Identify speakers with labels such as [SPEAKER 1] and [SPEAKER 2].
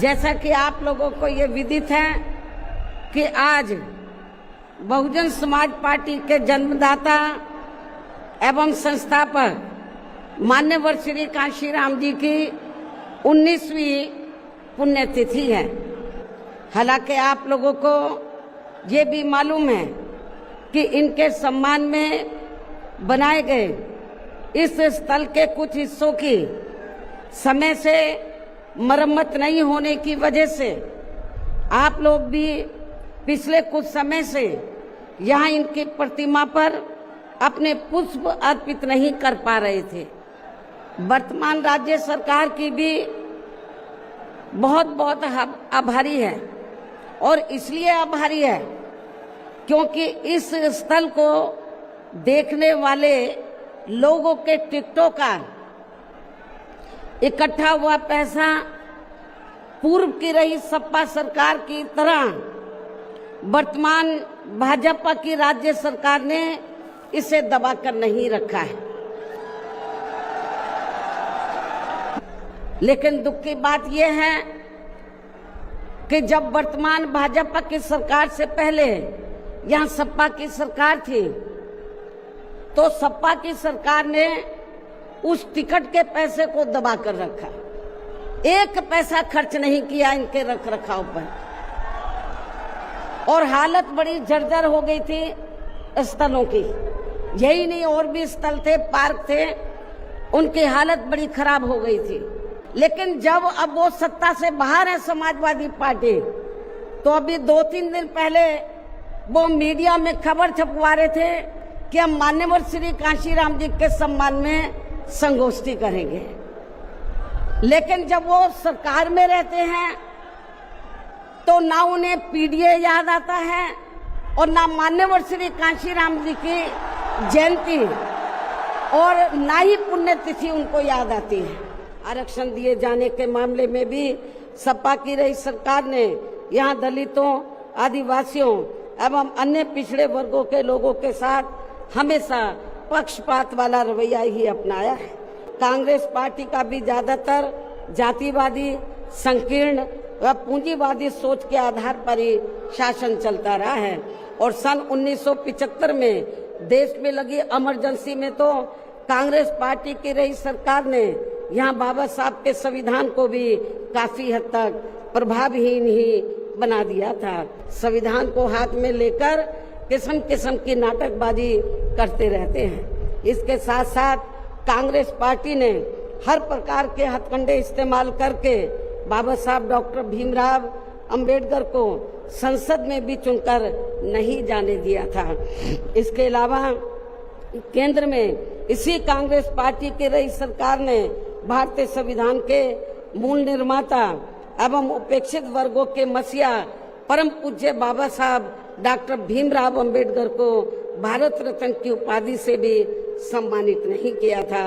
[SPEAKER 1] जैसा कि आप लोगों को ये विदित है कि आज बहुजन समाज पार्टी के जन्मदाता एवं संस्थापक मान्यवर श्री कांशीराम जी की 19वीं पुण्यतिथि है। हालांकि आप लोगों को ये भी मालूम है कि इनके सम्मान में बनाए गए इस स्थल के कुछ हिस्सों की समय से मरम्मत नहीं होने की वजह से आप लोग भी पिछले कुछ समय से यहाँ इनकी प्रतिमा पर अपने पुष्प अर्पित नहीं कर पा रहे थे। वर्तमान राज्य सरकार की भी बहुत बहुत आभारी है और इसलिए आभारी है क्योंकि इस स्थल को देखने वाले लोगों के टिकटों का इकट्ठा हुआ पैसा पूर्व की रही सपा सरकार की तरह वर्तमान भाजपा की राज्य सरकार ने इसे दबाकर नहीं रखा है। लेकिन दुख की बात यह है कि जब वर्तमान भाजपा की सरकार से पहले यहाँ सपा की सरकार थी तो सपा की सरकार ने उस टिकट के पैसे को दबा कर रखा, एक पैसा खर्च नहीं किया इनके रख रखाव पर और हालत बड़ी जर्जर हो गई थी स्थलों की। यही नहीं और भी स्थल थे, पार्क थे, उनकी हालत बड़ी खराब हो गई थी। लेकिन जब अब वो सत्ता से बाहर है समाजवादी पार्टी, तो अभी 2-3 दिन पहले वो मीडिया में खबर छपवा रहे थे कि हम मान्यवर श्री कांशीराम जी के सम्मान में संगोष्ठी करेंगे। लेकिन जब वो सरकार में रहते हैं तो ना उन्हें पीडीए याद आता है और ना मान्यवर श्री कांशीराम जी की जयंती और ना ही पुण्यतिथि उनको याद आती है। आरक्षण दिए जाने के मामले में भी सपा की रही सरकार ने यहाँ दलितों, आदिवासियों एवं अन्य पिछड़े वर्गों के लोगों के साथ हमेशा पक्षपात वाला रवैया ही अपनाया है। कांग्रेस पार्टी का भी ज्यादातर जातिवादी, संकीर्ण व पूंजीवादी सोच के आधार पर ही शासन चलता रहा है और सन 1975 में देश में लगी इमरजेंसी में तो कांग्रेस पार्टी की रही सरकार ने यहाँ बाबा साहब के संविधान को भी काफी हद तक प्रभावहीन ही बना दिया था। संविधान को हाथ में लेकर किस्म किस्म की नाटकबाजी करते रहते हैं। इसके साथ साथ कांग्रेस पार्टी ने हर प्रकार के हथकंडे इस्तेमाल करके बाबा साहब डॉक्टर भीमराव अंबेडकर को संसद में भी चुनकर नहीं जाने दिया था। इसके अलावा केंद्र में इसी कांग्रेस पार्टी की रही सरकार ने भारतीय संविधान के मूल निर्माता एवं उपेक्षित वर्गों के मसीहा परम पूज्य बाबा साहब डॉक्टर भीमराव अंबेडकर को भारत रत्न की उपाधि से भी सम्मानित नहीं किया था।